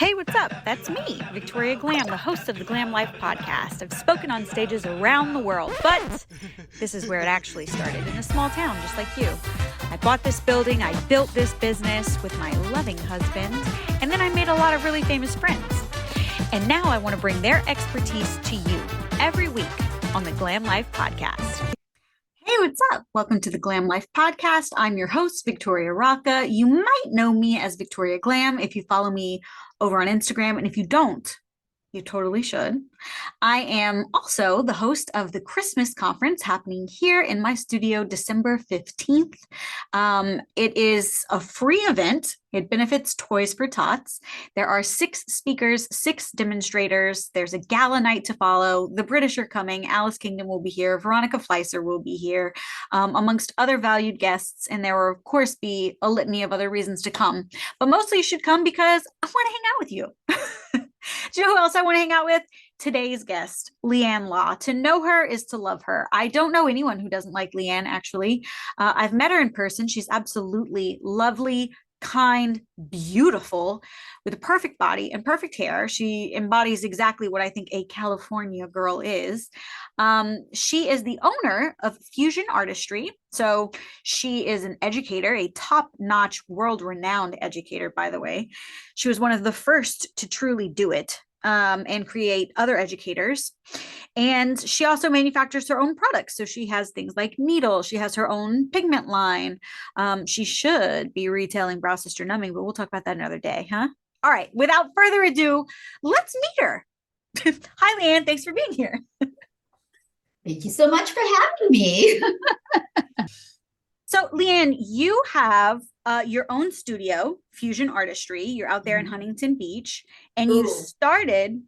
Hey, what's up? That's me, Victoria Glam, the host of the Glam Life podcast. I've spoken on stages around the world, but this is where it actually started, in a small town just like you. I bought this building, I built this business with my loving husband, and then I made a lot of really famous friends. And now I want to bring their expertise to you every week on the Glam Life podcast. Hey, what's up? Welcome to the Glam Life podcast. I'm your host, Victoria Rocca. You might know me as Victoria Glam if you follow me over on Instagram. And if you don't, you totally should. I am also the host of the Christmas conference happening here in my studio December 15th. It is a free event. It benefits Toys for Tots. There are 6 speakers, 6 demonstrators. There's a gala night to follow. The British are coming. Alice Kingdom will be here. Veronica Fleiser will be here, amongst other valued guests. And there will, of course, be a litany of other reasons to come. But mostly you should come because I want to hang out with you. Do you know who else I want to hang out with? Today's guest, Leann Law. To know her is to love her. I don't know anyone who doesn't like Leann, actually. I've met her in person. She's absolutely lovely, kind, beautiful, with a perfect body and perfect hair. She embodies exactly what I think a California girl is. She is the owner of Fusion Artistry. So she is an educator, a top-notch, world-renowned educator, by the way. She was one of the first to truly do it and create other educators. And she also manufactures her own products. So she has things like needles. She has her own pigment line. She should be retailing Brow Sister Numbing, but we'll talk about that another day, huh? All right. Without further ado, let's meet her. Hi, Leann. Thanks for being here. Thank you so much for having me. So, Leann, you have your own studio, Fusion Artistry. You're out there in Huntington Beach, and you started.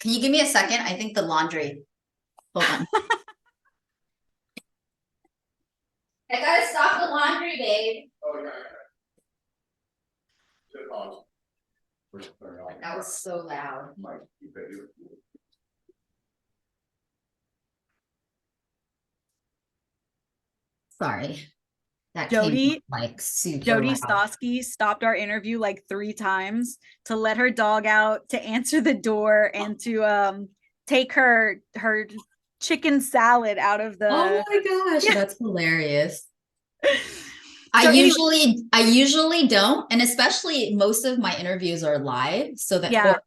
Can you give me a second? I think the laundry. Hold on. I gotta stop the laundry, babe. Oh, yeah. That was so loud. Sorry. That Jody, like super Jody loud. Stosky stopped our interview like 3 times to let her dog out, to answer the door, and to take her chicken salad out of the. Oh my gosh, yeah. That's hilarious. So I usually don't, and especially most of my interviews are live, so that yeah,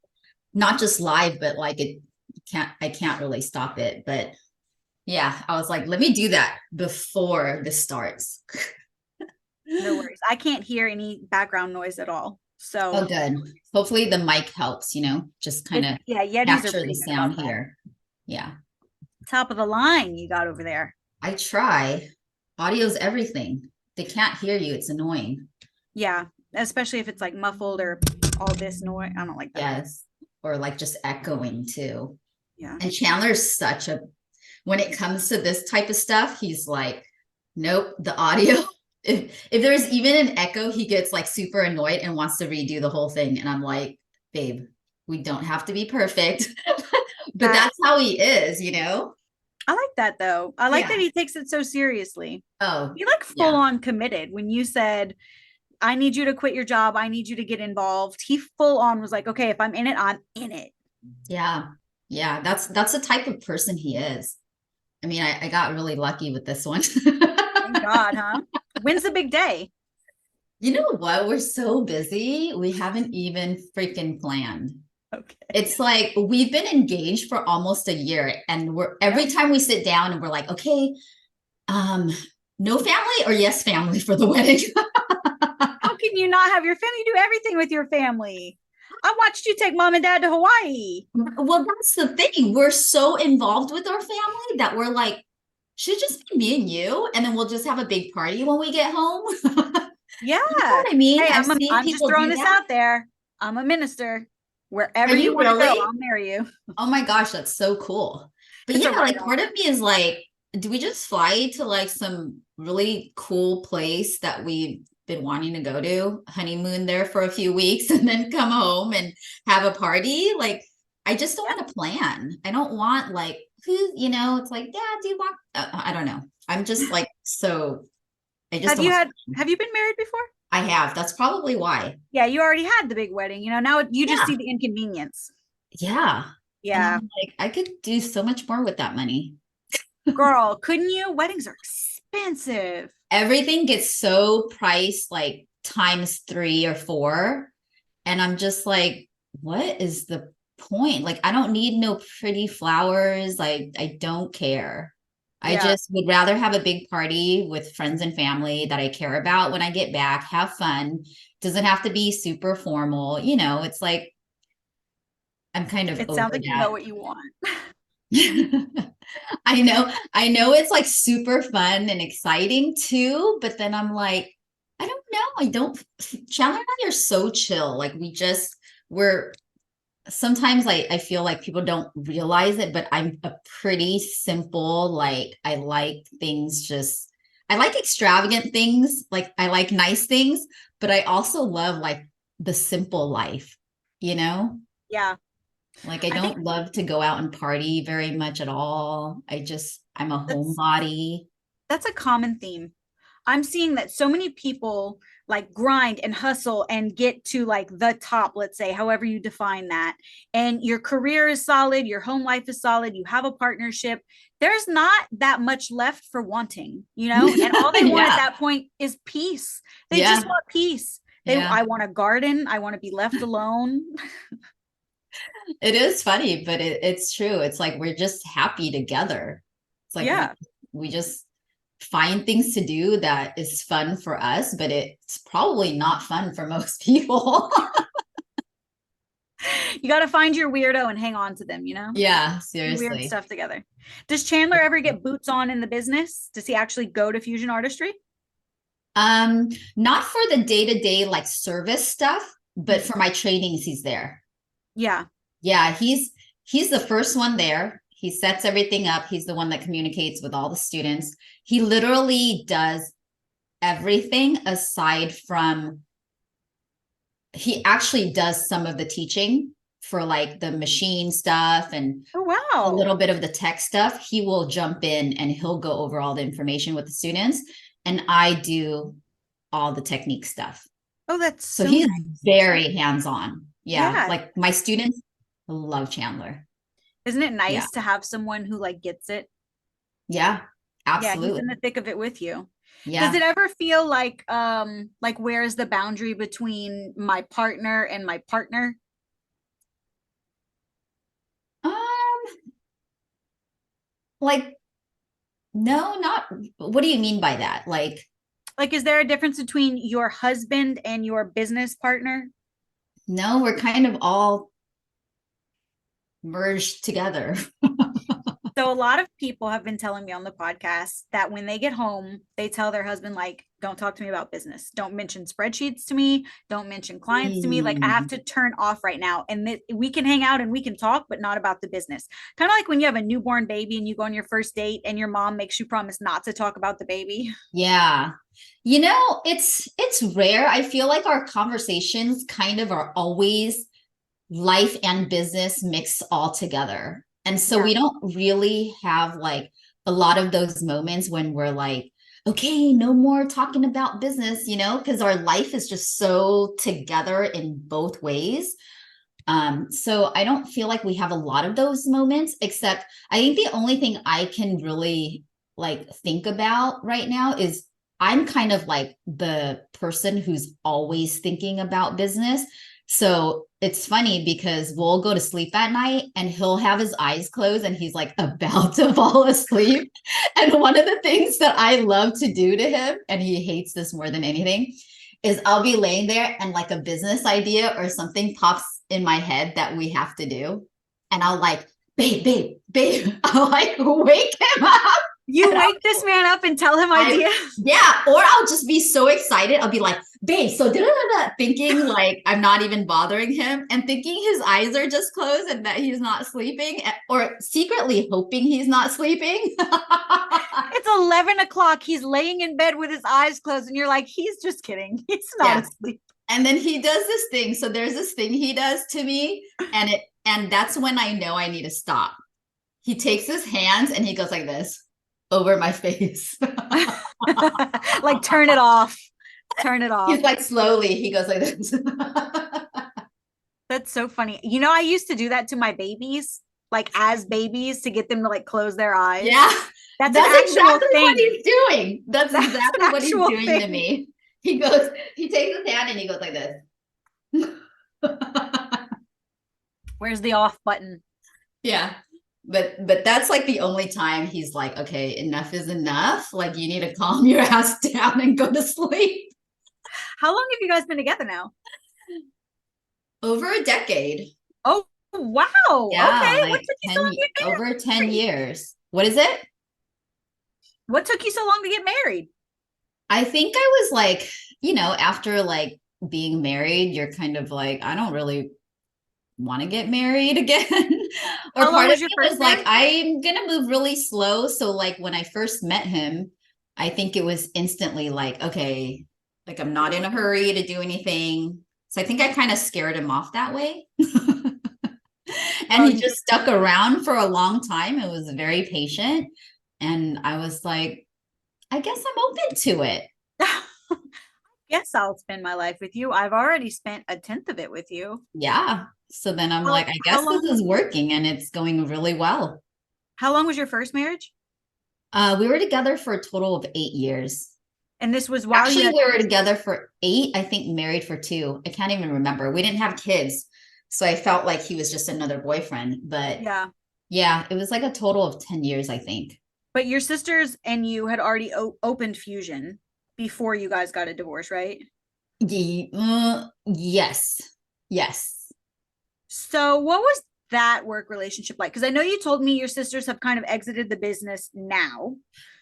not just live, but like I can't really stop it. But yeah, I was like, let me do that before this starts. No worries. I can't hear any background noise at all. So oh, good. Hopefully the mic helps, just kind of capture the sound here. Yeah. Top of the line you got over there. I try. Audio's everything. They can't hear you. It's annoying. Yeah, especially if it's like muffled or all this noise. I don't like that. Yes. Or like just echoing too. Yeah. And Chandler's when it comes to this type of stuff, he's like, nope, the audio. If there's even an echo, he gets like super annoyed and wants to redo the whole thing. And I'm like, babe, we don't have to be perfect. But that's how he is, I like that though. I like that he takes it so seriously. Oh, he like full on committed. When you said, I need you to quit your job, I need you to get involved, he full on was like, okay, if I'm in it, I'm in it. Yeah. Yeah. That's the type of person he is. I mean, I got really lucky with this one. Thank God, huh? When's the big day? You know what? We're so busy. We haven't even freaking planned. Okay. It's like we've been engaged for almost a year, and every time we sit down and we're like, okay, no family or yes family for the wedding. How can you not have your family? You do everything with your family. I watched you take mom and dad to Hawaii. Well, that's the thing. We're so involved with our family that we're like, should just be me and you, and then we'll just have a big party when we get home. Yeah. You know what I mean? Hey, I'm just throwing this out there. I'm a minister. Wherever you want to go, I'll marry you. Oh my gosh, that's so cool. But yeah, like part of me is like, do we just fly to like some really cool place that we've been wanting to go to, honeymoon there for a few weeks, and then come home and have a party? Like, I just don't want to plan. I don't want like, it's like, Dad, do you want, I don't know. I'm just like, so I just don't have you been married before? I have. That's probably why. Yeah, you already had the big wedding. Now you just Yeah. see the inconvenience. Yeah. And Yeah. I'm like, I could do so much more with that money. Girl, couldn't you? Weddings are expensive. Everything gets so priced like times 3 or 4. And I'm just like, what is the point? Like, I don't need no pretty flowers. I don't care. I Yeah. just would rather have a big party with friends and family that I care about when I get back, have fun. Doesn't have to be super formal. It's like I'm kind of It over sounds like you know that. what you want. I know it's like super fun and exciting too, but then I'm like, I don't know. Chandler and I are so chill. Like we're sometimes I feel like people don't realize it, but I'm a pretty simple, like I like things I like extravagant things, like I like nice things, but I also love like the simple life, you know? Yeah. Like I I think don't love to go out and party very much at all. I'm a that's homebody. that's a common theme. I'm seeing that so many people like grind and hustle and get to like the top, let's say, however you define that. And your career is solid, your home life is solid, you have a partnership. There's not that much left for wanting, and all they want at Yeah. that point is peace. They Yeah. just want peace. Yeah. I want a garden, I want to be left alone. It is funny, but it's true. It's like we're just happy together. It's like we Yeah. we just find things to do that is fun for us, but it's probably not fun for most people. You got to find your weirdo and hang on to them, Yeah, do weird seriously. stuff together. Does Chandler ever get boots on in the business? Does he actually go to Fusion Artistry? Not for the day-to-day like service stuff, but for my trainings, he's there. Yeah. Yeah, he's the first one there. He sets everything up. He's the one that communicates with all the students. He literally does everything aside from he actually does some of the teaching for like the machine stuff and Oh, a wow. little bit of the tech stuff. He will jump in and he'll go over all the information with the students. And I do all the technique stuff. Oh, that's So so he's nice. very hands-on. Yeah. Yeah. Like my students love Chandler. Isn't it Yeah. nice to have someone who like gets it? Yeah. Yeah, he's Absolutely. in the thick of it with you. Does Yeah. it ever feel like where's the boundary between my partner and my partner? Um, like, no, not what do you mean by that? Like, is there a difference between your husband and your business partner? No, we're kind of all merged together. So a lot of people have been telling me on the podcast that when they get home, they tell their husband, like, don't talk to me about business. Don't mention spreadsheets to me. Don't mention clients to me. Like, I have to turn off right now. And we can hang out and we can talk, but not about the business. Kind of like when you have a newborn baby and you go on your first date and your mom makes you promise not to talk about the baby. Yeah. It's rare. I feel like our conversations kind of are always life and business mixed all together. And so Yeah. we don't really have like a lot of those moments when we're like, okay, no more talking about business, because our life is just so together in both ways. So I don't feel like we have a lot of those moments, except I think the only thing I can really like think about right now is I'm kind of like the person who's always thinking about business. So it's funny because we'll go to sleep at night and he'll have his eyes closed and he's like about to fall asleep. And one of the things that I love to do to him, and he hates this more than anything, is I'll be laying there and like a business idea or something pops in my head that we have to do. And I'll like, babe, I'll like wake him up. You wake this man up and tell him ideas. Yeah. Or I'll just be so excited. I'll be like, babe, so thinking like I'm not even bothering him and thinking his eyes are just closed and that he's not sleeping, or secretly hoping he's not sleeping. It's 11 o'clock. He's laying in bed with his eyes closed, and you're like, he's just kidding. He's not asleep. And then he does this thing. So there's this thing he does to me, and that's when I know I need to stop. He takes his hands and he goes like this. over my face. Like turn it off. Turn it off. He's like slowly, he goes like this. That's so funny. You know, I used to do that to my babies, like as babies to get them to like close their eyes. Yeah. That's an That's actual exactly thing. what he's doing. That's That's exactly an what he's actual doing to thing. me. He goes, he takes his hand and he goes like this. Where's the off button? Yeah. But that's like the only time he's like, okay, enough is enough. Like you need to calm your ass down and go to sleep. How long have you guys been together now? Over a decade. Oh, wow. Yeah, Okay. What like took you so 10, long to get over 10 married? years. What is it? What took you so long to get married? I think I was like, after like being married, you're kind of like, I don't really want to get married again. Or How long part of was your me first was like, marriage? I'm gonna move really slow. So like when I first met him, I think it was instantly like, okay, like I'm not in a hurry to do anything. So I think I kind of scared him off that way. And Well, he just stuck around for a long time. It was very patient. And I was like, I guess I'm open to it. yes, I'll spend my life with you. I've already spent a tenth of it with you. Yeah. So then I'm How, like, I how guess this long? is working and it's going really well. How long was your first marriage? We were together for a total of 8 years. And this was while you Actually, had. we were together for 8, I think married for 2. I can't even remember. We didn't have kids. So I felt like he was just another boyfriend. But Yeah. yeah, it was like a total of 10 years, I think. But your sisters and you had already opened Fusion before you guys got a divorce, right? Yes. Yes. So, what was that work relationship like? Because I know you told me your sisters have kind of exited the business now.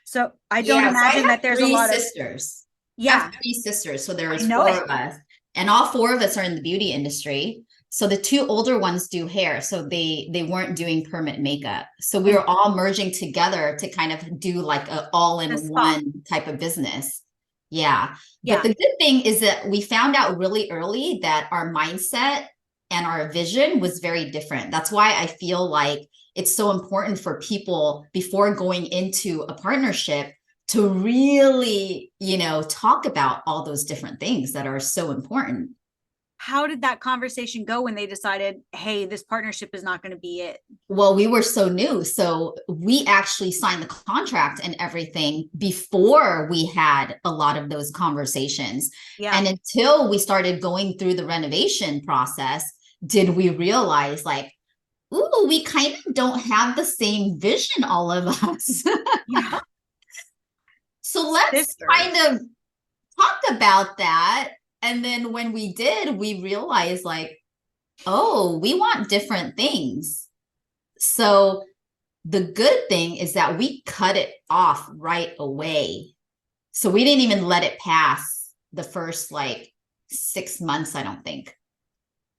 So, I don't Yeah. So I imagine have that there's a three lot of, sisters. I have yeah, 3 sisters. So there I was know 4 it. of us. And all 4 of us are in the beauty industry. So the 2 older ones do hair. So they weren't doing permanent makeup. So we And were all merging together to kind of do like a all the in spa. one type of business. Yeah. But Yeah. the good thing is that we found out really early that our mindset and our vision was very different. That's why I feel like it's so important for people before going into a partnership to really, talk about all those different things that are so important. How did that conversation go when they decided, hey, this partnership is not going to be it? Well, we were so new. So we actually signed the contract and everything before we had a lot of those conversations. Yeah. And until we started going through the renovation process, did we realize like, ooh, we kind of don't have the same vision, all of us. Yeah. So let's Sisters. kind of talk about that. And then when we did, we realized like, oh, we want different things. So the good thing is that we cut it off right away. So we didn't even let it pass the first like 6 months, I don't think.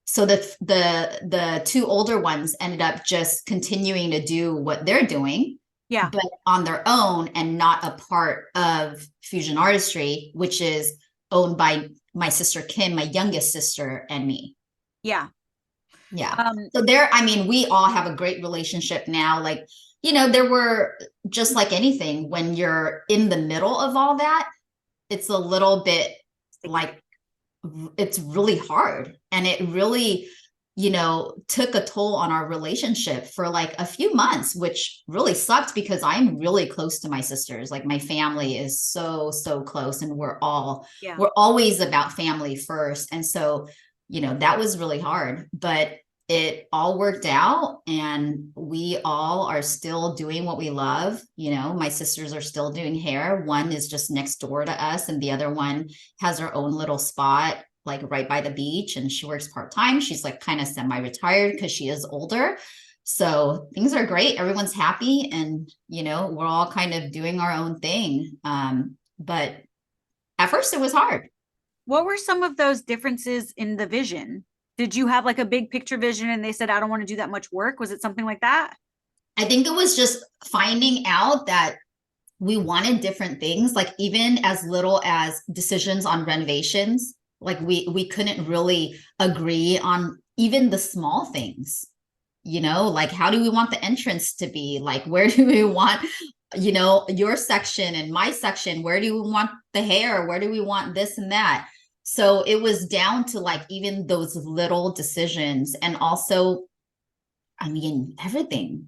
So the 2 older ones ended up just continuing to do what they're doing, Yeah. but on their own and not a part of Fusion Artistry, which is owned by my sister Kim, my youngest sister, and me. Yeah. Yeah. So I mean, we all have a great relationship now. Like, there were just like anything, when you're in the middle of all that, it's a little bit like, it's really hard. And it really, took a toll on our relationship for like a few months, which really sucked because I'm really close to my sisters. Like my family is so, so close, and we're always about family first. And so, that was really hard, but it all worked out, and we all are still doing what we love. My sisters are still doing hair. One is just next door to us, and the other one has her own little spot like right by the beach, and she works part-time. She's like kind of semi-retired because she is older. So things are great. Everyone's happy, and we're all kind of doing our own thing. But at first it was hard. What were some of those differences in the vision? Did you have like a big picture vision and they said, I don't want to do that much work? Was it something like that? I think it was just finding out that we wanted different things, like even as little as decisions on renovations. Like we couldn't really agree on even the small things, like how do we want the entrance to be? Like where do we want your section and my section, where do we want the hair? Where do we want this and that? So it was down to like even those little decisions. And also, I mean, everything.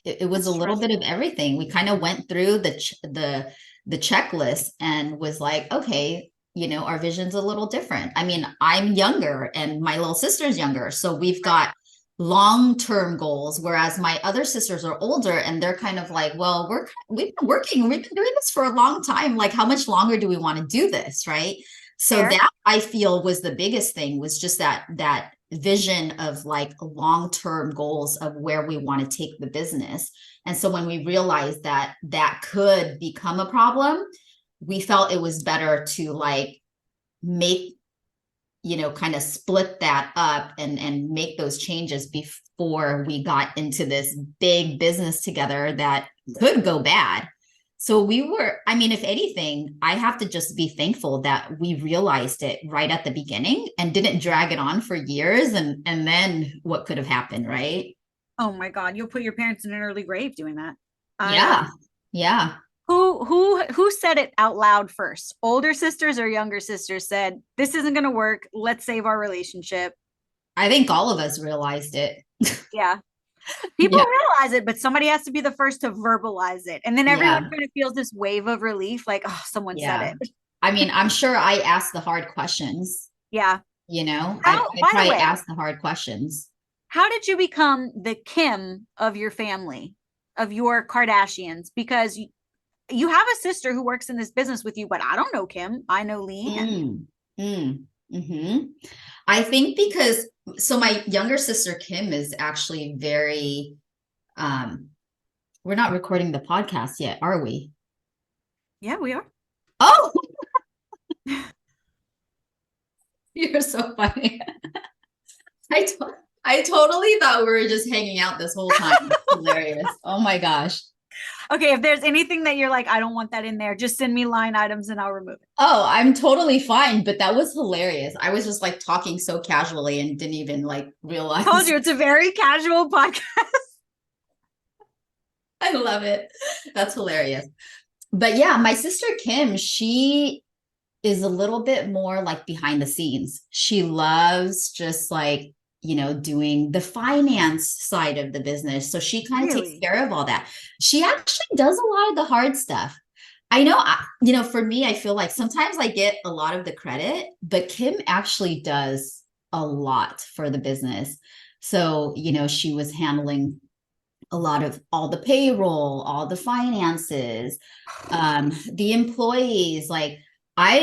It was a little bit of everything. We kind of went through the checklist and was like, okay, our vision's a little different. I mean, I'm younger and my little sister's younger. So we've got long-term goals, whereas my other sisters are older and they're kind of like, well, we've been working, we've been doing this for a long time. Like, how much longer do we want to do this? Right. So Fair. that I feel was the biggest thing, was just that vision of like long-term goals of where we want to take the business. And so when we realized that that could become a problem, we felt it was better to like make, kind of split that up and make those changes before we got into this big business together that could go bad. So I mean, if anything, I have to just be thankful that we realized it right at the beginning and didn't drag it on for years. And then what could have happened, right? Oh my God, you'll put your parents in an early grave doing that. Yeah. Yeah. Who said it out loud first? Older sisters or younger sisters said, this isn't going to work. Let's save our relationship. I think all of us realized it. Yeah. People Yeah. realize it, but somebody has to be the first to verbalize it. And then everyone kind of feels this wave of relief, like, oh, someone said it. I mean, I'm sure I asked the hard questions. Yeah. I probably asked the hard questions. How did you become the Kim of your family, of your Kardashians? Because you have a sister who works in this business with you, but I don't know Kim. I know Leann. I think because, so my younger sister Kim is actually very, we're not recording the podcast yet, are we? Yeah, we are. Oh, you're so funny. I totally thought we were just hanging out this whole time. Hilarious. Oh my gosh. Okay, if there's anything that you're like, I don't want that in there, just send me line items and I'll remove it. Oh, I'm totally fine, but that was hilarious. I was just like talking so casually and didn't even like realize. I told you, it's a very casual podcast. I love it. That's hilarious. But yeah, my sister Kim, she is a little bit more like behind the scenes. She loves just like, doing the finance side of the business. So she kind of takes care of all that. She actually does a lot of the hard stuff. I know, for me, I feel like sometimes I get a lot of the credit, but Kim actually does a lot for the business. So, she was handling a lot of all the payroll, all the finances, the employees. Like, I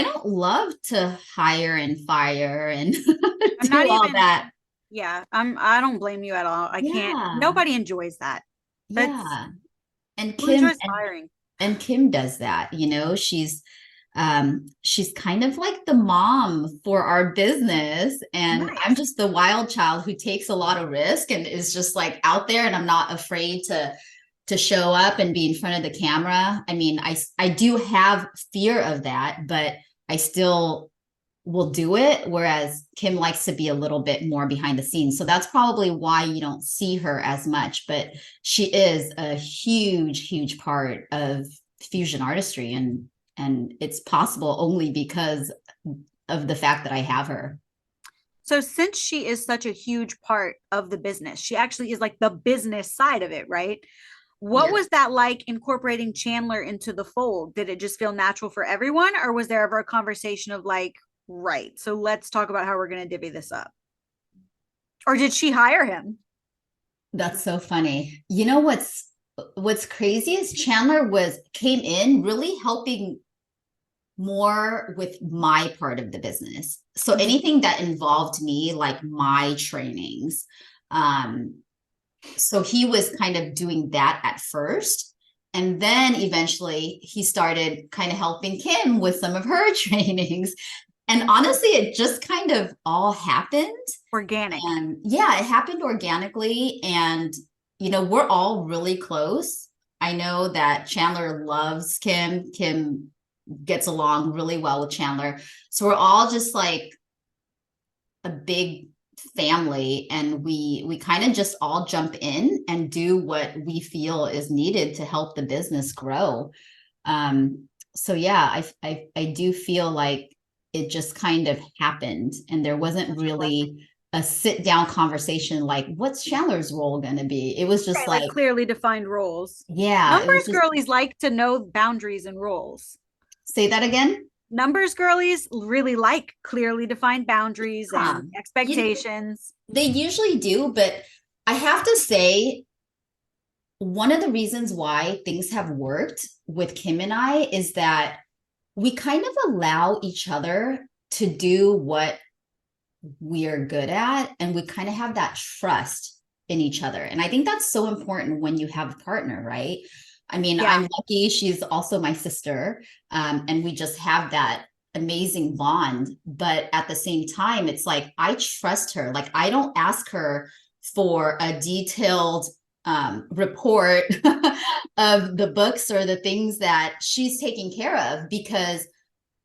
don't love to hire and fire and do all that. Yeah, I don't blame you at all. I can't. Nobody enjoys that. Yeah. And Kim enjoys hiring. And Kim does that. She's kind of like the mom for our business. And nice. I'm just the wild child who takes a lot of risk and is just like out there, and I'm not afraid to show up and be in front of the camera. I mean, I do have fear of that, but I still will do it. Whereas Kim likes to be a little bit more behind the scenes. So that's probably why you don't see her as much, but she is a huge, huge part of fusion artistry. And it's possible only because of the fact that I have her. So since she is such a huge part of the business, she actually is like the business side of it, right? What was that like incorporating Chandler into the fold? Did it just feel natural for everyone? Or was there ever a conversation of like, right, so let's talk about how we're going to divvy this up? Or did she hire him? That's so funny. You know, what's crazy is Chandler came in really helping more with my part of the business. So anything that involved me, like my trainings, so he was kind of doing that at first. And then eventually he started kind of helping Kim with some of her trainings. And honestly, it just kind of all happened. Organic. And yeah, it happened organically. And, we're all really close. I know that Chandler loves Kim. Kim gets along really well with Chandler. So we're all just like a big family, and we kind of just all jump in and do what we feel is needed to help the business grow. So yeah, I do feel like it just kind of happened, and there wasn't really a sit down conversation like, what's Chandler's role going to be? It was just Right, like like, clearly defined roles. yeah, it was Numbers just, girlies like to know boundaries and roles. say that again. Numbers girlies really like clearly defined boundaries Huh. and You, expectations. they usually do, but I have to say, one of the reasons why things have worked with Kim and I is that we kind of allow each other to do what we're good at, and we kind of have that trust in each other. And I think that's so important when you have a partner, right? I mean, Yeah. I'm lucky she's also my sister, and we just have that amazing bond. But at the same time, it's like I trust her. Like I don't ask her for a detailed report of the books or the things that she's taking care of, because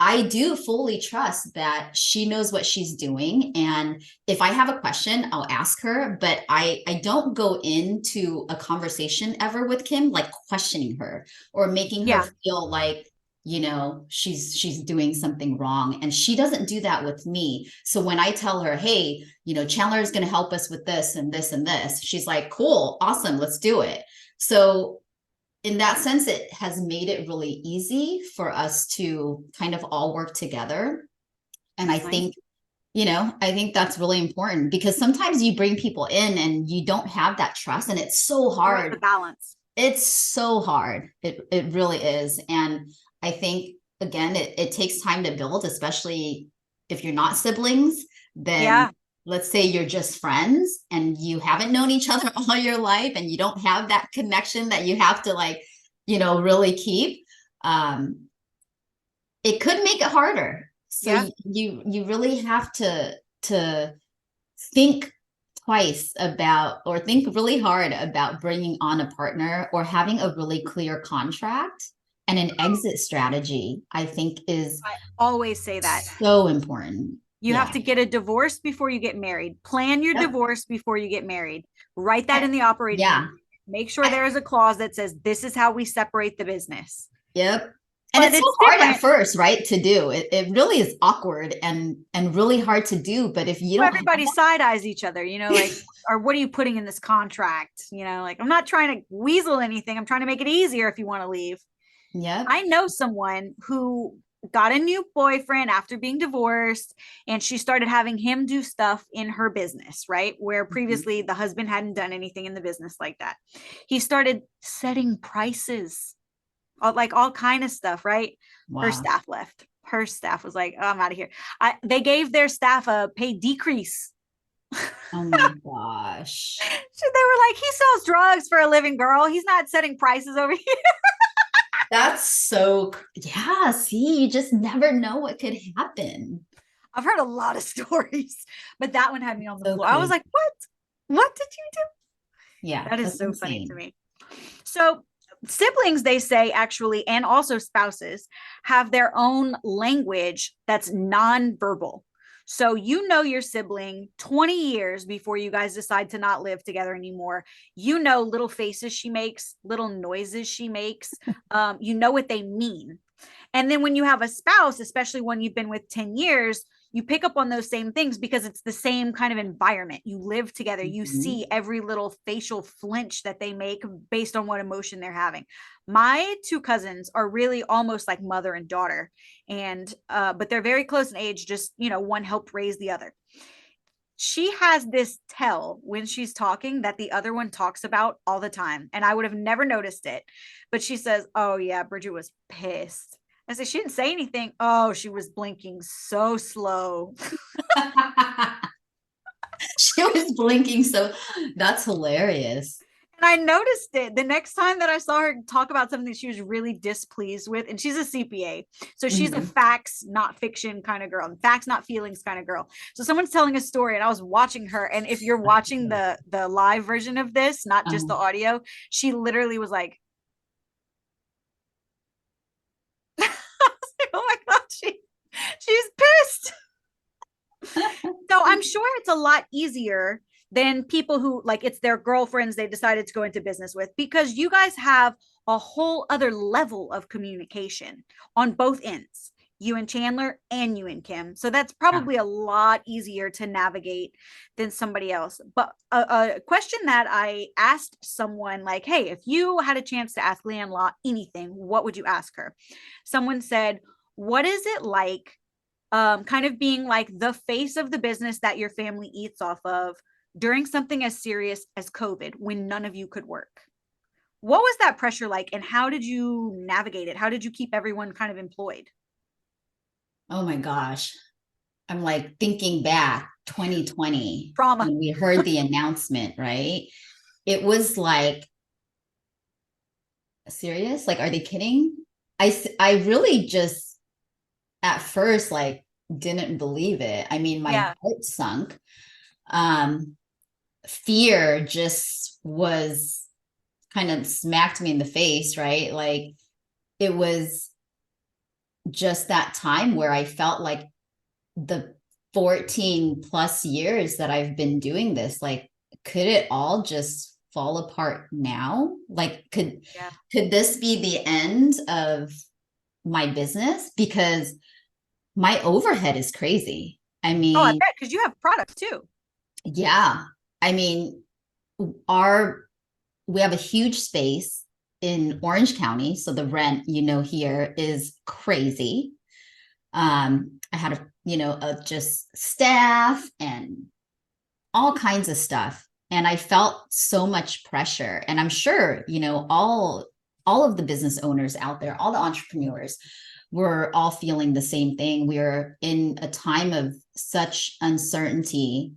I do fully trust that she knows what she's doing. And if I have a question, I'll ask her, but I don't go into a conversation ever with Kim like questioning her or making her Yeah. feel like, she's doing something wrong. And she doesn't do that with me. So when I tell her, hey, Chandler is going to help us with this and this and this, she's like, cool, awesome, let's do it. So in that sense, it has made it really easy for us to kind of all work together. And I think, I think that's really important, because sometimes you bring people in and you don't have that trust, and it's so hard. The balance. It's so hard. It really is. And I think, again, it takes time to build, especially if you're not siblings. Then let's say you're just friends and you haven't known each other all your life, and you don't have that connection that you have to really keep. It could make it harder. So you really have to think twice about, or think really hard about bringing on a partner, or having a really clear contract and an exit strategy. I think is, I always say that, so important. you have to get a divorce before you get married. Plan your divorce before you get married. Write that in the operating agreement. Make sure there is a clause that says this is how we separate the business. Yep. And it's so hard at first, right, to do. It really is awkward and really hard to do. But if you don't, everybody side eyes each other, like, or what are you putting in this contract? Like, I'm not trying to weasel anything. I'm trying to make it easier if you want to leave. Yeah. I know someone who got a new boyfriend after being divorced, and she started having him do stuff in her business, right? Where previously the husband hadn't done anything in the business like that. He started setting prices, like all kind of stuff, right? Wow. Her staff left. Her staff was like, oh, I'm out of here. They gave their staff a pay decrease. Oh my gosh. So they were like, he sells drugs for a living, girl. He's not setting prices over here. That's so, yeah, see, you just never know what could happen. I've heard a lot of stories, but that one had me on the floor. I was like, what did you do? Yeah. That is so funny to me. So siblings, they say, actually, and also spouses, have their own language that's nonverbal. So your sibling 20 years before you guys decide to not live together anymore. Little faces she makes, little noises she makes. What they mean. And then when you have a spouse, especially when you've been with 10 years, you pick up on those same things because it's the same kind of environment. You live together. You see every little facial flinch that they make based on what emotion they're having. My two cousins are really almost like mother and daughter, and but they're very close in age. Just, one helped raise the other. She has this tell when she's talking that the other one talks about all the time, and I would have never noticed it. But she says, "Oh yeah, Bridget was pissed." I said, she didn't say anything. Oh, she was blinking so slow. She was blinking. So that's hilarious. And I noticed it the next time that I saw her talk about something she was really displeased with. And she's a CPA. So she's a facts, not fiction kind of girl, facts, not feelings kind of girl. So someone's telling a story and I was watching her. And if you're watching the live version of this, not just the audio, she literally was like, oh my God, she's pissed. So So I'm sure it's a lot easier than people who like it's their girlfriends they decided to go into business with, because you guys have a whole other level of communication on both ends, you and Chandler and you and Kim. So that's Yeah. probably a lot easier to navigate than somebody else. But a question that I asked someone, like, hey, if you had a chance to ask Leann Law anything, what would you ask her? Someone said, what is it like kind of being like the face of the business that your family eats off of during something as serious as COVID when none of you could work? What was that pressure like, and how did you navigate it? How did you keep everyone kind of employed? Oh my gosh. I'm like thinking back 2020 Trauma. when we heard the announcement, right? It was like, serious? Like, are they kidding? I really just at first like didn't believe it. I mean, my Yeah. heart sunk. Um, Fear just was kind of smacked me in the face, right? Like it was just that time where I felt like the 14 plus years that I've been doing this, like, could it all just fall apart now? Like, Yeah. could this be the end of my business? Because my overhead is crazy. I Oh, I mean, bet, because you have products too. yeah. I mean, our we have a huge space in Orange County, so the rent, here is crazy. I had just staff and all kinds of stuff, and I felt so much pressure. And I'm sure, all of the business owners out there, all the entrepreneurs, were all feeling the same thing. We are in a time of such uncertainty,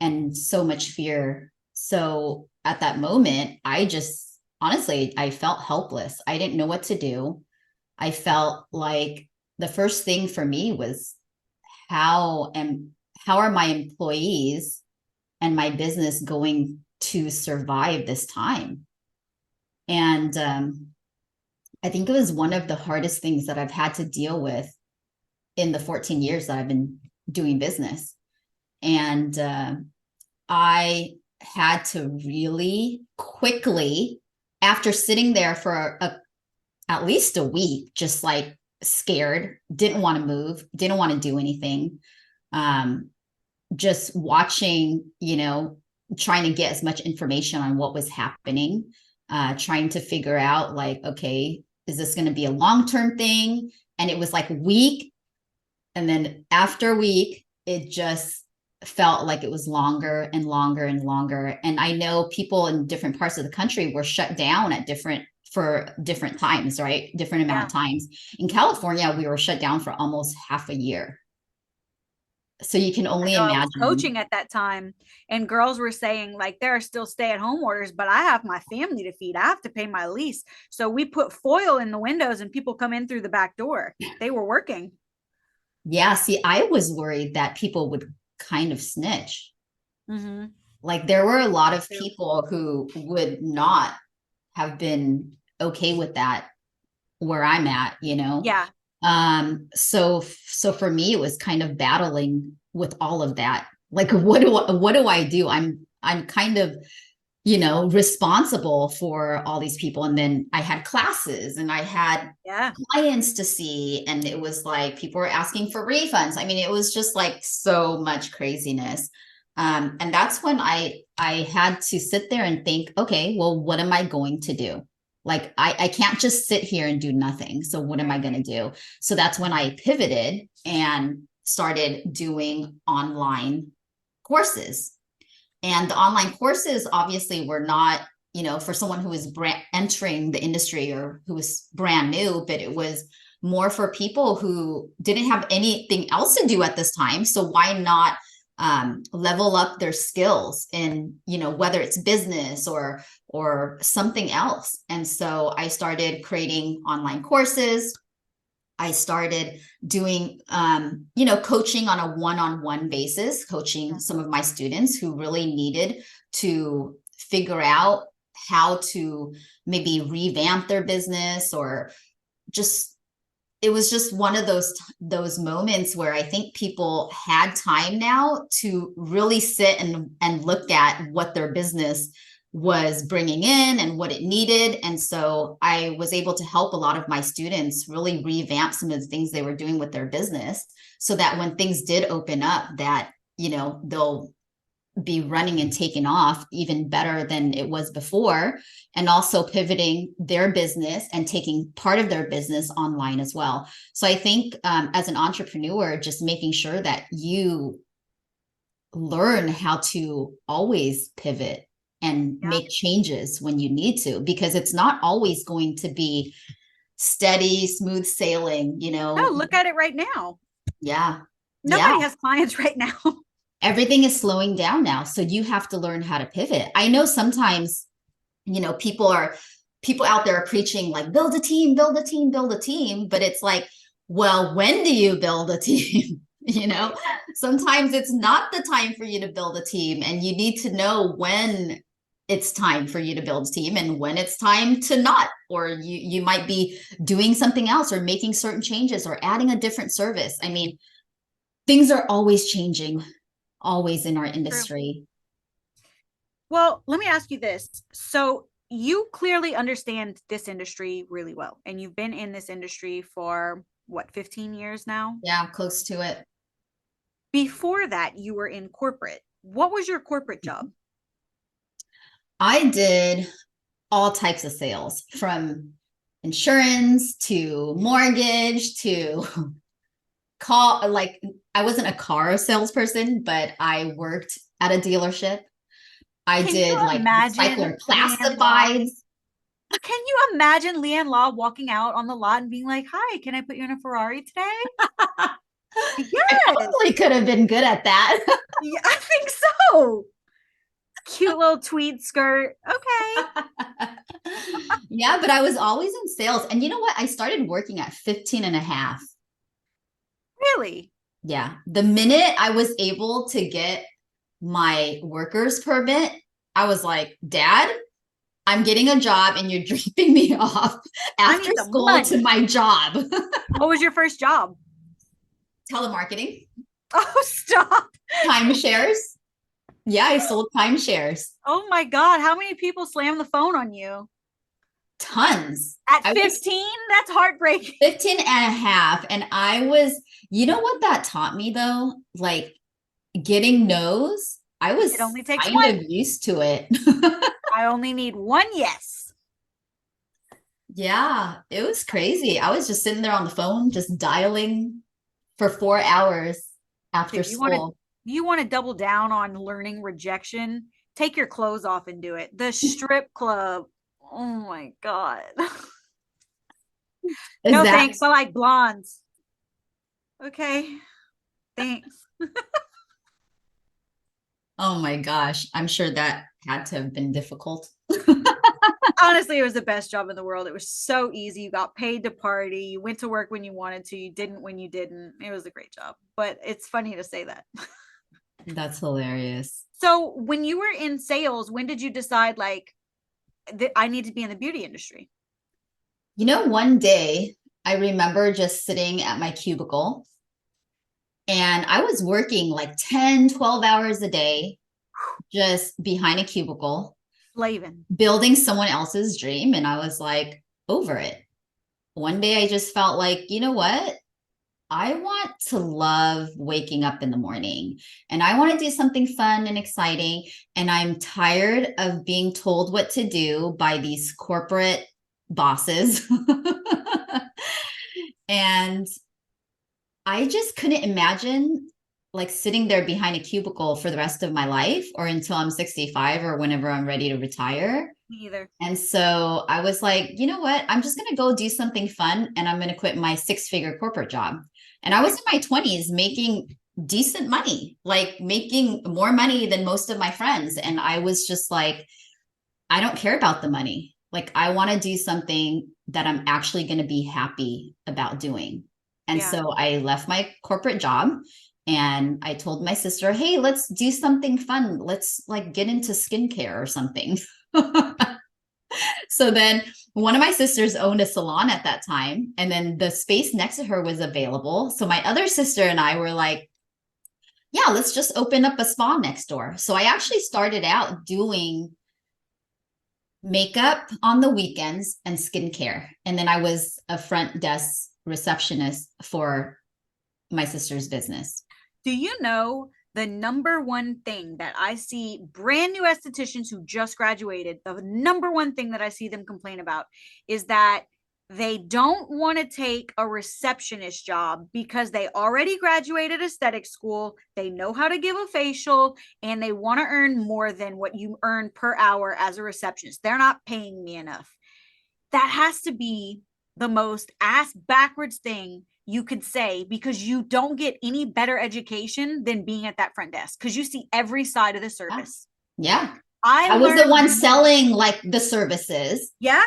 and so much fear. So at that moment, I just honestly, I felt helpless. I didn't know what to do. I felt like the first thing for me was how am how are my employees and my business going to survive this time? And I think it was one of the hardest things that I've had to deal with in the 14 years that I've been doing business. And I had to really quickly, after sitting there for at least a week, just like scared, didn't want to move, didn't want to do anything. Just watching, trying to get as much information on what was happening, trying to figure out like, okay, is this going to be a long-term thing? And it was like week. And then after a week, it just felt like it was longer and longer and longer. And I know people in different parts of the country were shut down for different times, right? Different amount Yeah. of times. In California, we were shut down for almost half a year. So you can I only know I was imagine. coaching at that time, and girls were saying, like, there are still stay-at-home orders, but I have my family to feed. I have to pay my lease. So we put foil in the windows and people come in through the back door. They were working. Yeah, see, I was worried that people would kind of snitch. Mm-hmm. Like there were a lot Me of too. people who would not have been okay with that where I'm at, Yeah. So for me it was kind of battling with all of that. Like what do I do? I'm kind of, responsible for all these people. And then I had classes and I had Yeah. clients to see, and it was like people were asking for refunds. I mean, it was just like so much craziness. And that's when I had to sit there and think, okay, well, what am I going to do? Like I can't just sit here and do nothing. So what am I going to do? So that's when I pivoted and started doing online courses. And the online courses obviously were not, for someone who was entering the industry or who was brand new, but it was more for people who didn't have anything else to do at this time. So why not level up their skills in, whether it's business or something else. And so I started creating online courses. I started doing, coaching on a one-on-one basis, coaching some of my students who really needed to figure out how to maybe revamp their business or just it was just one of those moments where I think people had time now to really sit and look at what their business was bringing in and what it needed. And so I was able to help a lot of my students really revamp some of the things they were doing with their business, so that when things did open up, that, you know, they'll be running and taking off even better than it was before, and also pivoting their business and taking part of their business online as well. So I think as an entrepreneur, just making sure that you learn how to always pivot and make changes when you need to, because it's not always going to be steady, smooth sailing, you know. Oh, look at it right now. Yeah. Nobody has clients right now. Everything is slowing down now. So you have to learn how to pivot. I know sometimes, you know, people out there are preaching like, build a team, build a team, build a team. But it's like, well, when do you build a team? You know, sometimes it's not the time for you to build a team, and you need to know when it's time for you to build a team and when it's time to not, or you might be doing something else or making certain changes or adding a different service. I mean, things are always changing, always in our industry. Well, let me ask you this. So you clearly understand this industry really well, and you've been in this industry for what, 15 years now? Yeah, close to it. Before that, you were in corporate. What was your corporate job? I did all types of sales, from insurance to mortgage to call. Like, I wasn't a car salesperson, but I worked at a dealership. I did like recycler classifieds. Can you imagine Leann Law walking out on the lot and being like, "Hi, can I put you in a Ferrari today?" Yes. I probably could have been good at that. Yeah, I think so. Cute little tweed skirt. Okay. Yeah, but I was always in sales. And you know what? I started working at 15 and a half. Really? Yeah. The minute I was able to get my worker's permit, I was like, Dad, I'm getting a job and you're dropping me off after school to my job. What was your first job? Telemarketing. Oh, stop. Timeshares. Yeah, I sold timeshares. Oh my God. How many people slammed the phone on you? Tons. At 15? That's heartbreaking. 15 and a half. And I was, you know what that taught me though? Like, getting no's. I was kind of used to it. I only need one yes. Yeah, it was crazy. I was just sitting there on the phone, just dialing for 4 hours after school. You want to double down on learning rejection? Take your clothes off and do it. The strip club. Oh my God. No, thanks. I like blondes. Okay. Thanks. Oh my gosh. I'm sure that had to have been difficult. Honestly, it was the best job in the world. It was so easy. You got paid to party. You went to work when you wanted to. You didn't when you didn't. It was a great job. But it's funny to say that. That's hilarious. So when you were in sales, when did you decide like I need to be in the beauty industry? You know, one day I remember just sitting at my cubicle, and I was working like 10, 12 hours a day, just behind a cubicle, slaving, building someone else's dream. And I was like, over it. One day I just felt like, you know what? I want to love waking up in the morning, and I want to do something fun and exciting. And I'm tired of being told what to do by these corporate bosses. And I just couldn't imagine like sitting there behind a cubicle for the rest of my life, or until I'm 65 or whenever I'm ready to retire. Me either. And so I was like, you know what? I'm just going to go do something fun, and I'm going to quit my 6-figure corporate job. And I was in my 20s making decent money, like making more money than most of my friends. And I was just like, I don't care about the money. Like, I want to do something that I'm actually going to be happy about doing. And so I left my corporate job, and I told my sister, hey, let's do something fun. Let's like get into skincare or something. So then one of my sisters owned a salon at that time, and then the space next to her was available. So my other sister and I were like, yeah, let's just open up a spa next door. So I actually started out doing makeup on the weekends and skincare. And then I was a front desk receptionist for my sister's business. Do you know the number one thing that I see brand new estheticians who just graduated, the number one thing that I see them complain about is that they don't want to take a receptionist job because they already graduated aesthetic school. They know how to give a facial and they want to earn more than what you earn per hour as a receptionist. They're not paying me enough. That has to be the most ass backwards thing you could say, because you don't get any better education than being at that front desk because you see every side of the service. Yeah. I was the one selling like the services. Yeah.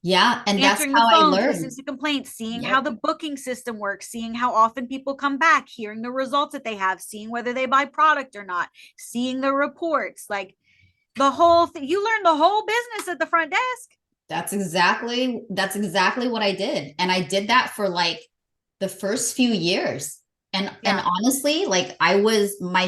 Yeah. And answering that's how the phone, I learned. listening to complaints, seeing how the booking system works, seeing how often people come back, hearing the results that they have, seeing whether they buy product or not, seeing the reports, like the whole thing. You learn the whole business at the front desk. That's exactly what I did. And I did that for like the first few years. And honestly, like I was my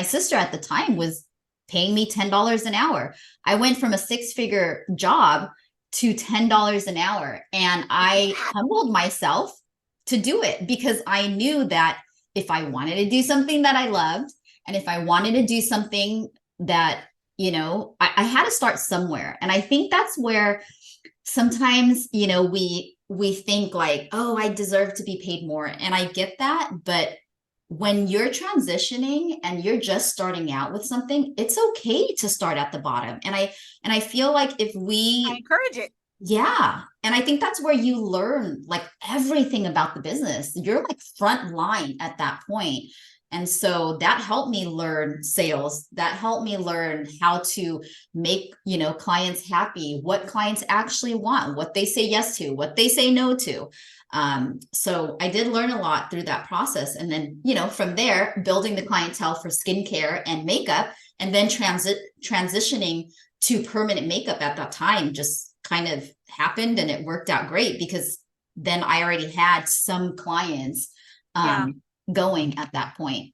sister at the time was paying me $10 an hour. I went from a 6-figure job to $10 an hour. And I humbled myself to do it because I knew that if I wanted to do something that I loved, and if I wanted to do something that, you know, I had to start somewhere. And I think that's where sometimes, you know, we think like, oh, I deserve to be paid more. And I get that. But when you're transitioning and you're just starting out with something, it's okay to start at the bottom. And I feel like if I encourage it. Yeah. And I think that's where you learn like everything about the business. You're like front line at that point. And so that helped me learn sales. That helped me learn how to make, you know, clients happy, what clients actually want, what they say yes to, what they say no to. So I did learn a lot through that process. And then, you know, from there, building the clientele for skincare and makeup, and then transitioning to permanent makeup at that time just kind of happened, and it worked out great because then I already had some clients going at that point.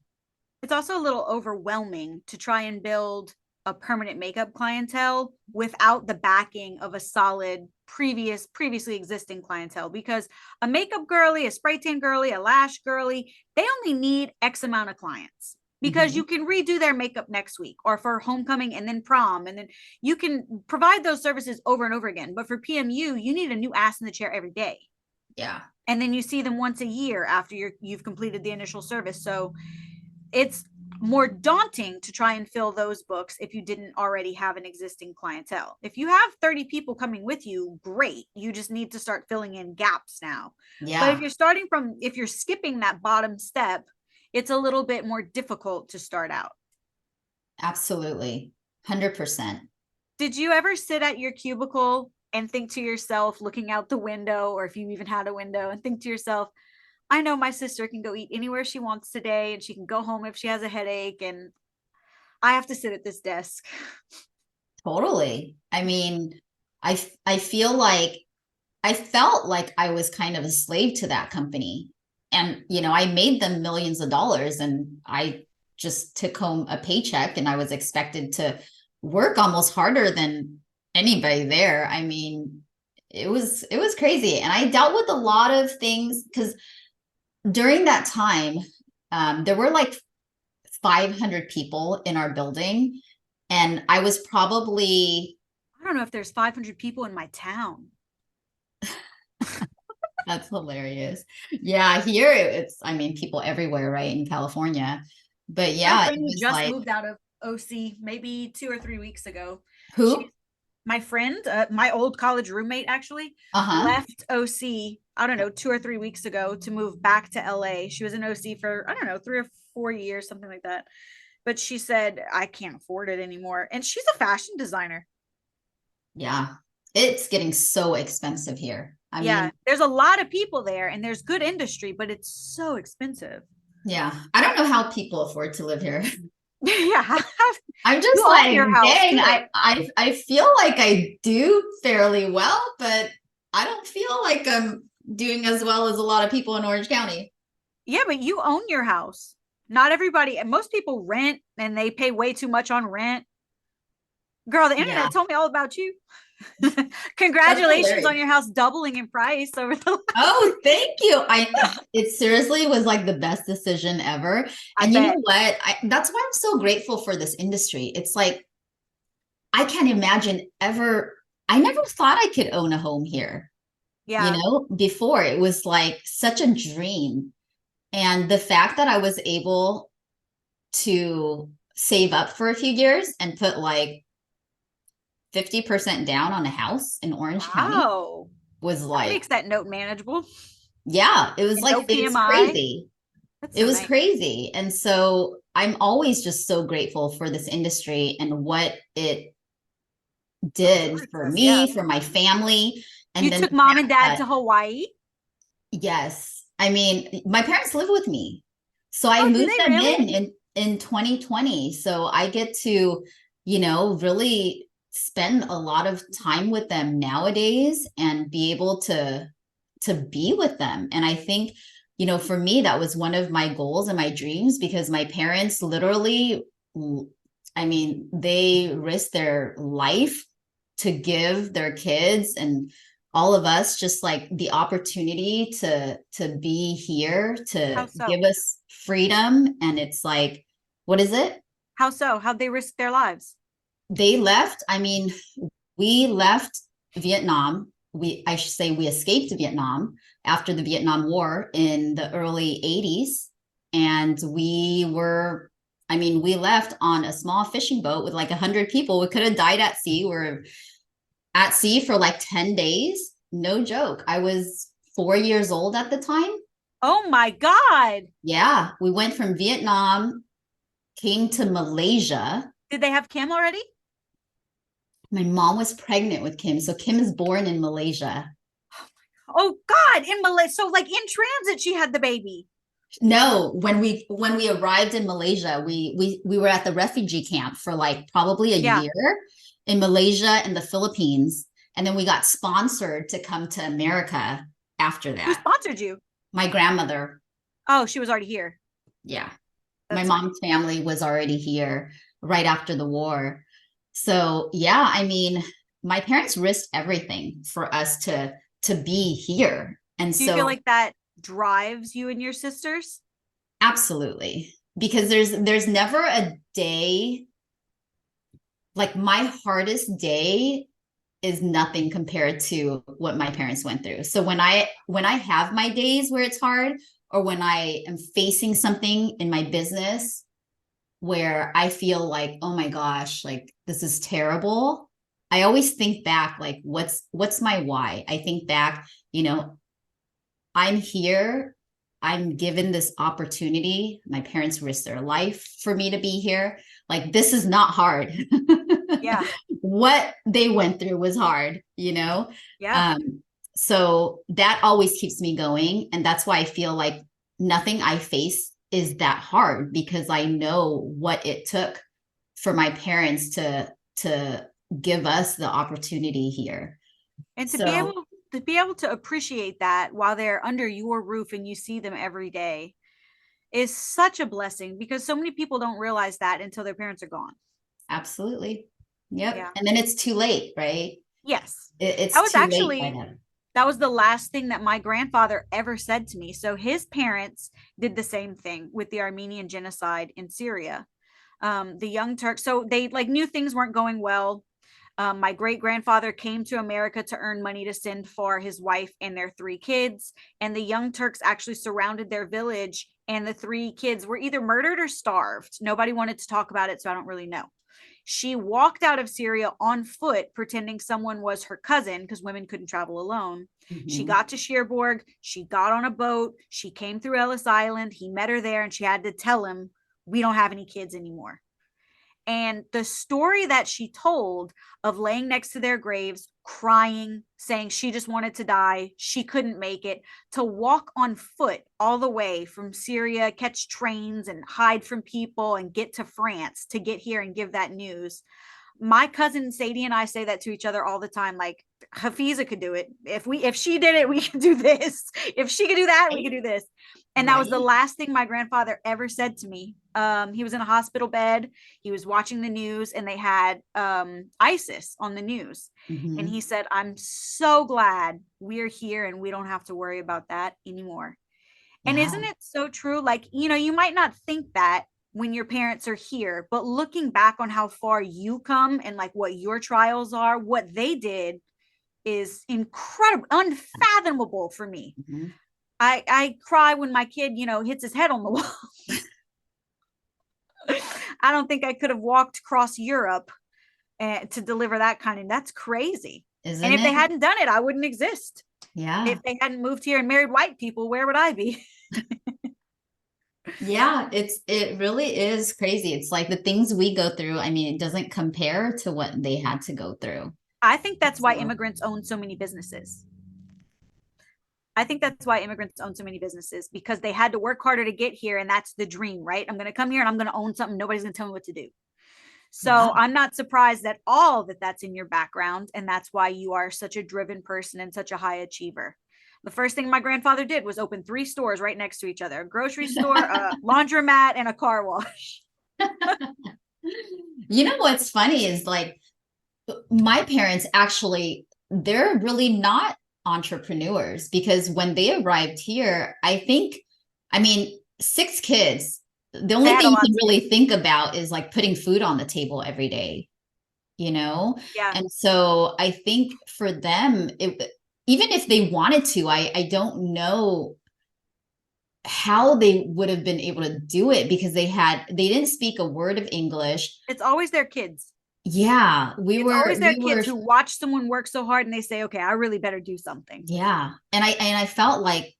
It's also a little overwhelming to try and build a permanent makeup clientele without the backing of a solid previously existing clientele, because a makeup girly, a spray tan girly, a lash girly, they only need X amount of clients because you can redo their makeup next week or for homecoming and then prom, and then you can provide those services over and over again. But for PMU, you need a new ass in the chair every day. Yeah. And then you see them once a year after you've completed the initial service. So it's more daunting to try and fill those books if you didn't already have an existing clientele. If you have 30 people coming with you, great. You just need to start filling in gaps now. Yeah. But if you're skipping that bottom step, it's a little bit more difficult to start out. Absolutely. 100%. Did you ever sit at your cubicle and think to yourself, looking out the window, or if you even had a window, and think to yourself, I know my sister can go eat anywhere she wants today, and she can go home if she has a headache, and I have to sit at this desk? Totally. I mean, I feel like I felt like I was kind of a slave to that company. And, you know, I made them millions of dollars, and I just took home a paycheck, and I was expected to work almost harder than anybody there. I mean, it was crazy. And I dealt with a lot of things because during that time, there were like 500 people in our building, and I was probably, I don't know if there's 500 people in my town. That's hilarious. Yeah, here it's, I mean, people everywhere, right, in California. But yeah, my friend just moved out of OC maybe 2 or 3 weeks ago. Who? My friend, my old college roommate, actually left OC, I don't know, 2 or 3 weeks ago to move back to LA. She was in OC for, I don't know, 3 or 4 years, something like that. But she said, I can't afford it anymore. And she's a fashion designer. Yeah, it's getting so expensive here. I mean, there's a lot of people there and there's good industry, but it's so expensive. Yeah, I don't know how people afford to live here. Yeah. I'm You just own like, your house dang, too. I feel like I do fairly well, but I don't feel like I'm doing as well as a lot of people in Orange County. Yeah, but you own your house. Not everybody, and most people rent and they pay way too much on rent. Girl, the Yeah, internet told me all about you. that's Congratulations on hilarious. your house doubling in price over the last Oh, 3 years. thank you. It seriously was like the best decision ever. I And you bet. know what? That's why I'm so grateful for this industry. It's like I can't imagine ever, I never thought I could own a home here. You Yeah. know, before it was like such a dream. And the fact that I was able to save up for a few years and put like 50% down on a house in Orange County Wow. was That like, makes that note manageable. yeah, it was And no like, it was PMI. crazy. That's It so was nice. crazy. And so I'm always just so grateful for this industry and what it did Affords for us, me, yes. for my family. You And then took the mom and fact dad that, to Hawaii? yes, I mean, my parents live with me. So I Oh, do moved they them really? in 2020. So I get to, you know, really spend a lot of time with them nowadays and be able to be with them. And I think, you know, for me, that was one of my goals and my dreams because my parents literally, I mean, they risked their life to give their kids and all of us just like the opportunity to be here, How to so? give us freedom. And it's like, what is it? How so? How'd they risk their lives? They left. I mean, we left Vietnam. I should say we escaped Vietnam after the Vietnam War in the early 80s. And I mean, we left on a small fishing boat with like 100 people. We could have died at sea. We're at sea for like 10 days. No joke. I was 4 years old at the time. Oh my God. Yeah. We went from Vietnam, came to Malaysia. Did they have Kim already? My mom was pregnant with Kim. So Kim is born in Malaysia. Oh God, in Malaysia. So like in transit, she had the baby. No, when we arrived in Malaysia, we were at the refugee camp for like probably a Yeah. year in Malaysia and the Philippines. And then we got sponsored to come to America after Who that. sponsored you? My grandmother, Oh, she was already here. yeah. My That's nice. mom's family was already here right after the war. So yeah, I mean, my parents risked everything for us to be here. And Do you feel so like that drives you and your sisters? absolutely. Because there's never a day like my hardest day is nothing compared to what my parents went through. So when I have my days where it's hard or when I am facing something in my business where I feel like, oh my gosh, like this is terrible. I always think back like what's my why? I think back, you know, I'm here. I'm given this opportunity. My parents risked their life for me to be here. Like, this is not hard. Yeah. What they went through was hard, you know? Yeah. Um, so that always keeps me going. And that's why I feel like nothing I face is that hard because I know what it took for my parents to give us the opportunity here. And So to be able to appreciate that while they're under your roof and you see them every day is such a blessing because so many people don't realize that until their parents are gone. absolutely. Yep. Yeah. And then it's too late, right? Yes. It's That was too late by actually then. that was the last thing that my grandfather ever said to me. So his parents did the same thing with the Armenian genocide in Syria. The Young Turks, so they like knew things weren't going well. My great grandfather came to America to earn money to send for his wife and their 3 kids. And the Young Turks actually surrounded their village, and the 3 kids were either murdered or starved. Nobody wanted to talk about it, so I don't really know. She walked out of Syria on foot, pretending someone was her cousin because women couldn't travel alone. She Mhm. got to Cherbourg. She got on a boat. She came through Ellis Island. He met her there, and she had to tell him, "We don't have any kids anymore." And the story that she told of laying next to their graves, crying, saying she just wanted to die, she couldn't make it, to walk on foot all the way from Syria, catch trains and hide from people and get to France to get here and give that news. My cousin Sadie and I say that to each other all the time. Like, Hafiza could do it. If she did it, we could do this. If she could do that, we could do this. And that was the last thing my grandfather ever said to me. He was in a hospital bed. He was watching the news, and they had ISIS on the news. Mm-hmm. And he said, "I'm so glad we're here and we don't have to worry about that anymore." And isn't it so true? Like, you might not think that when your parents are here, but looking back on how far you come and like what your trials are, what they did is incredible, unfathomable for me. Mm-hmm. I cry when my kid, hits his head on the wall. I don't think I could have walked across Europe to deliver that that's crazy. Isn't if they hadn't done it, I wouldn't exist. Yeah. If they hadn't moved here and married white people, where would I be? Yeah, it really is crazy. It's like the things we go through, I mean, it doesn't compare to what they had to go through. I think that's why immigrants own so many businesses. Because they had to work harder to get here, and that's the dream, right? I'm going to come here and I'm going to own something. Nobody's going to tell me what to do. So I'm not surprised at all that that's in your background, and that's why you are such a driven person and such a high achiever. The first thing my grandfather did was open 3 stores right next to each other: a grocery store, a laundromat, and a car wash. What's funny is like my parents actually, they're really not entrepreneurs, because when they arrived here, I mean, 6 kids, the only thing you can really think about is like putting food on the table every day, Yeah. And so I think for them, even if they wanted to, I don't know how they would have been able to do it, because they didn't speak a word of English. It's always their kids. Yeah, always their kids who watch someone work so hard and they say, okay, I really better do something. Yeah. And I felt like,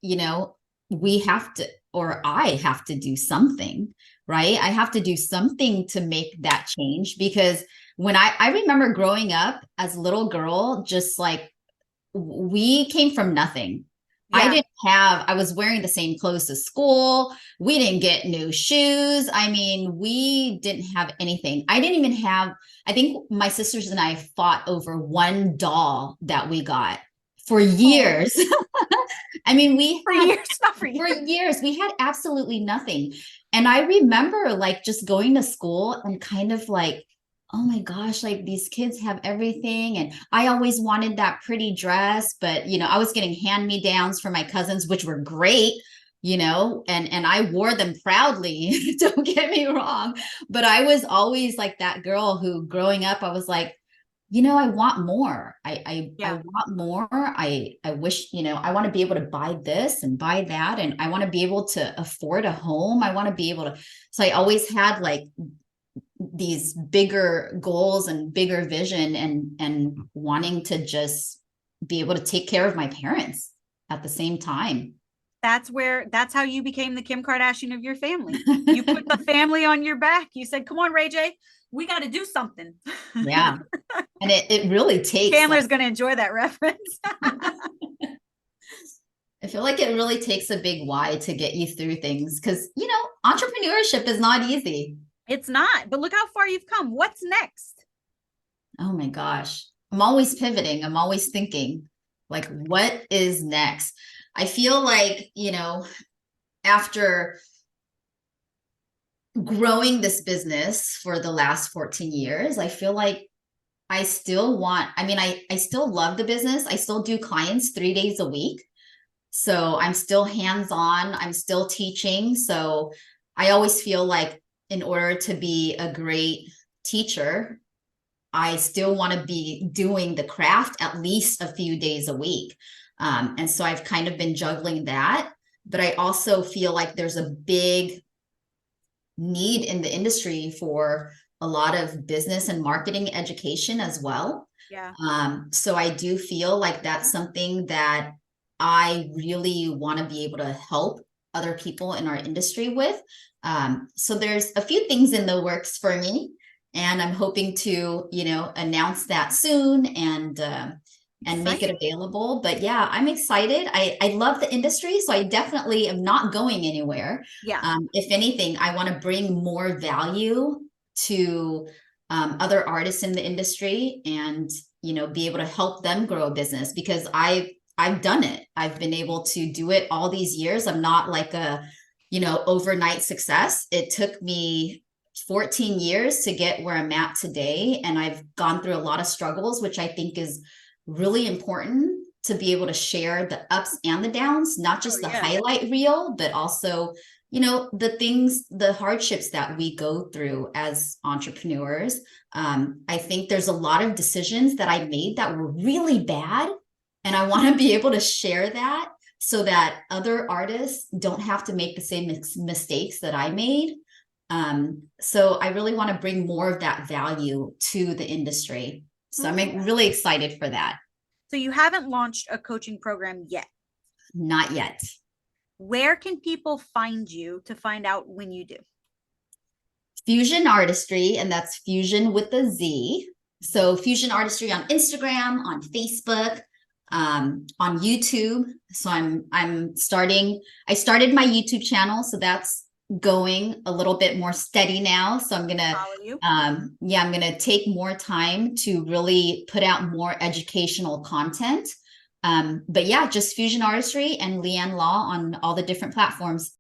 we have to, or I have to do something, right? I have to do something to make that change, because when I remember growing up as a little girl, just like we came from nothing. Yeah. I was wearing the same clothes to school. We didn't get new shoes. I mean, we didn't have anything. I think my sisters and I fought over one doll that we got for years. I mean, for years, we had absolutely nothing. And I remember like just going to school and kind of like, oh my gosh, like these kids have everything. And I always wanted that pretty dress, but I was getting hand-me-downs from my cousins, which were great, and I wore them proudly. Don't get me wrong. But I was always like that girl who, growing up, I was like, I want more. I want more. I wish, I want to be able to buy this and buy that. And I want to be able to afford a home. I want to be able to. So I always had like these bigger goals and bigger vision, and wanting to just be able to take care of my parents at the same time. That's how you became the Kim Kardashian of your family. You put the family on your back. You said, come on, Ray J, we got to do something. Yeah. And it really takes. Chandler's going to enjoy that reference. I feel like it really takes a big why to get you through things, because, entrepreneurship is not easy. It's not, but look how far you've come. What's next? Oh my gosh. I'm always pivoting. I'm always thinking, like, what is next? I feel like, after growing this business for the last 14 years, I feel like I still love the business. I still do clients 3 days a week. So I'm still hands-on. I'm still teaching. So I always feel like in order to be a great teacher, I still want to be doing the craft at least a few days a week. And so I've kind of been juggling that, but I also feel like there's a big need in the industry for a lot of business and marketing education as well. Yeah. So I do feel like that's something that I really want to be able to help other people in our industry with. So there's a few things in the works for me. and I'm hoping to, announce that soon and make it available. But yeah, I'm excited. I love the industry, so I definitely am not going anywhere. Yeah. If anything, I want to bring more value to other artists in the industry and, be able to help them grow a business, because I've done it. I've been able to do it all these years. I'm not like a, overnight success. It took me 14 years to get where I'm at today. And I've gone through a lot of struggles, which I think is really important to be able to share the ups and the downs, not just the highlight reel, but also, the hardships that we go through as entrepreneurs. I think there's a lot of decisions that I made that were really bad. And I want to be able to share that so that other artists don't have to make the same mistakes that I made. So I really want to bring more of that value to the industry. So I'm really excited for that. So you haven't launched a coaching program yet? Not yet. Where can people find you to find out when you do? Fusion Artistry, and that's Fusion with a Z. So Fusion Artistry on Instagram, on Facebook, on YouTube. So I started my YouTube channel, so that's going a little bit more steady now. So I'm gonna take more time to really put out more educational content. But yeah, just Fusion Artistry and Leann Law on all the different platforms.